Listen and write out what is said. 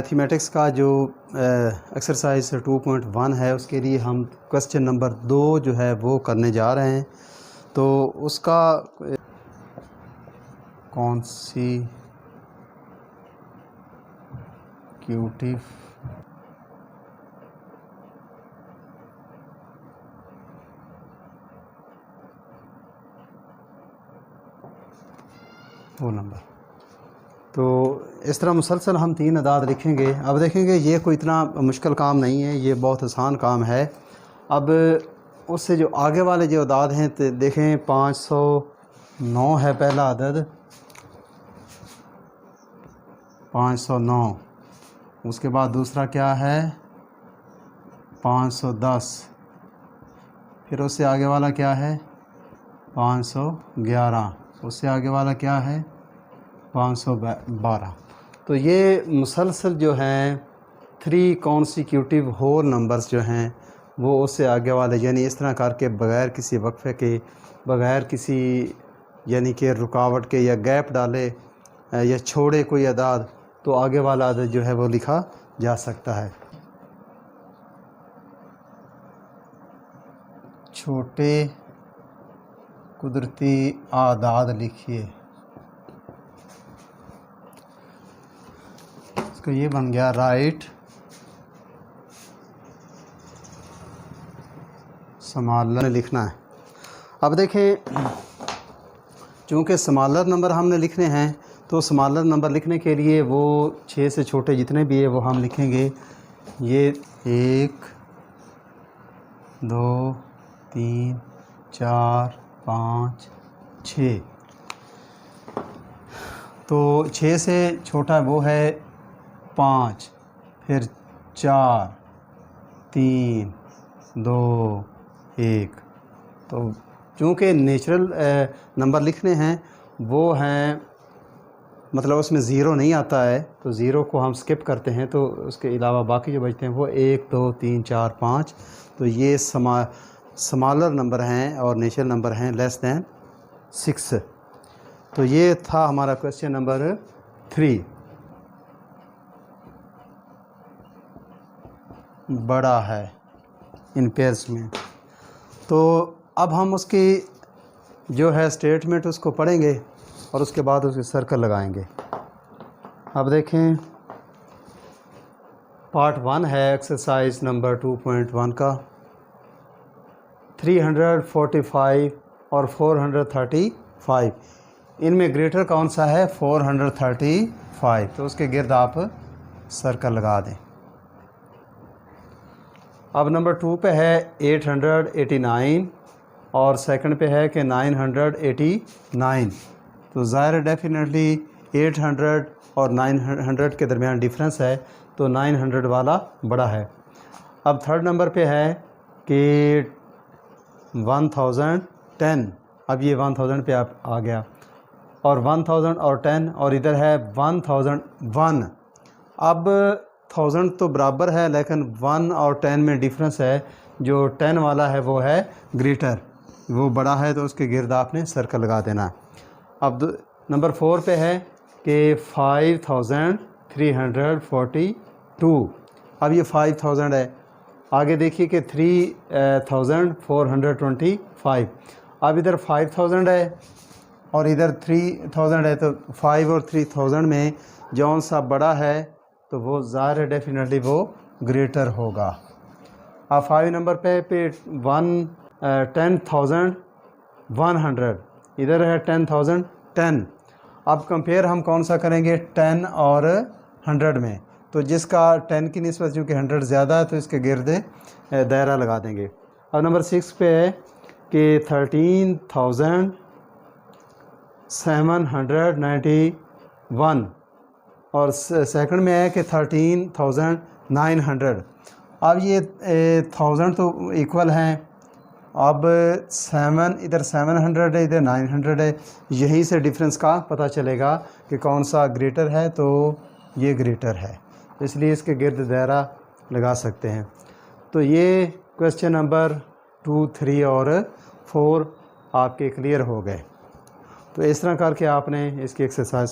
Mathematics का जो exercise 2.1 है उसके लिए हम क्वेश्चन नंबर 2 जो है वो करने जा रहे हैं। तो उसका कॉन्सिक्यूटिव वो नंबर, तो इस तरह मुसलसल हम 3 अदाद लिखेंगे। अब देखेंगे ये कोई इतना मुश्किल काम नहीं है, ये बहुत आसान काम है। अब उससे जो आगे वाले जो अदाद हैं तो देखें 509 है पहला अदद, 509। उसके बाद दूसरा क्या है 510, फिर उससे आगे वाला क्या है 511, उससे आगे वाला क्या है 512। तो ये मुसलसल जो हैं 3 कॉन्सिक्यूटिव होल नंबर्स जो हैं वो उससे आगे वाले, यानी इस तरह करके बग़ैर किसी वक्फे के, बग़ैर किसी यानी कि रुकावट के या गैप डाले या छोड़े कोई अदाद, तो आगे वाला अदद जो है वो लिखा जा सकता है। छोटे कुदरती आदाद लिखिए, इसका ये बन गया राइट स्मॉलर लिखना है। अब देखें चूँकि स्मॉलर नंबर हमने लिखने हैं तो स्मॉलर नंबर लिखने के लिए वो 6 से छोटे जितने भी है वो हम लिखेंगे। ये 1 2 3 4 5 6, तो 6 से छोटा वो है 5, फिर 4 3 2 1। तो चूँकि नेचुरल नंबर लिखने हैं वो हैं, मतलब उसमें ज़ीरो नहीं आता है, तो ज़ीरो को हम स्किप करते हैं, तो उसके अलावा बाकी जो बचते हैं वो 1 2 3 4 5। तो ये स्मॉलर नंबर हैं और नेचुरल नंबर हैं लेस दैन 6। तो ये था हमारा क्वेश्चन नंबर 3। बड़ा है इन पेयर्स में। तो अब हम उसकी जो है स्टेटमेंट उसको पढ़ेंगे और उसके बाद उसके सर्कल लगाएंगे। अब देखें पार्ट 1 है एक्सरसाइज नंबर 2.1 का। 345 और 435, इनमें ग्रेटर कौन सा है 435, तो उसके गिर्द आप सर्कल लगा दें। अब नंबर 2 पे है 889 और सेकंड पे है कि 989। तो ज़ाहिर डेफिनेटली 800 और 900 के दरमियान डिफरेंस है, तो 900 वाला बड़ा है। अब थर्ड नंबर पे है कि 1010, अब ये 1000 पे आप आ गया, और 1000 और 10, और इधर है 1001। अब 1000 तो बराबर है लेकिन 1 और 10 में डिफरेंस है, जो 10 वाला है वो है ग्रेटर, वो बड़ा है, तो उसके गिर्द आपने सर्कल लगा देना। अब नंबर 4 पे है कि 5342। अब ये 5000 है, आगे देखिए कि 3425। अब इधर 5000 है और इधर 3000 है, तो 5 और 3000 में जौन सा बड़ा है तो वो ज़ाहिर डेफिनेटली वो ग्रेटर होगा। अब 5 नंबर पे 10,100, इधर है 10,010। अब कंपेयर हम कौन सा करेंगे 10 और 100 में, तो जिसका 10 की निस्बत चूँकि 100 ज़्यादा है तो इसके गिर्द दायरा लगा देंगे। अब नंबर 6 पे है कि 13,791 और सेकंड में है कि 13,900। अब ये 1000 तो इक्वल हैं, अब 7 इधर 700 है, इधर 900 है, यहीं से डिफरेंस का पता चलेगा कि कौन सा ग्रेटर है, तो ये ग्रेटर है, इसलिए इसके गिर्द दायरा लगा सकते हैं। तो ये क्वेश्चन नंबर 2, 3 और 4 आपके क्लियर हो गए। तो इस तरह करके आपने इसकी एक्सरसाइज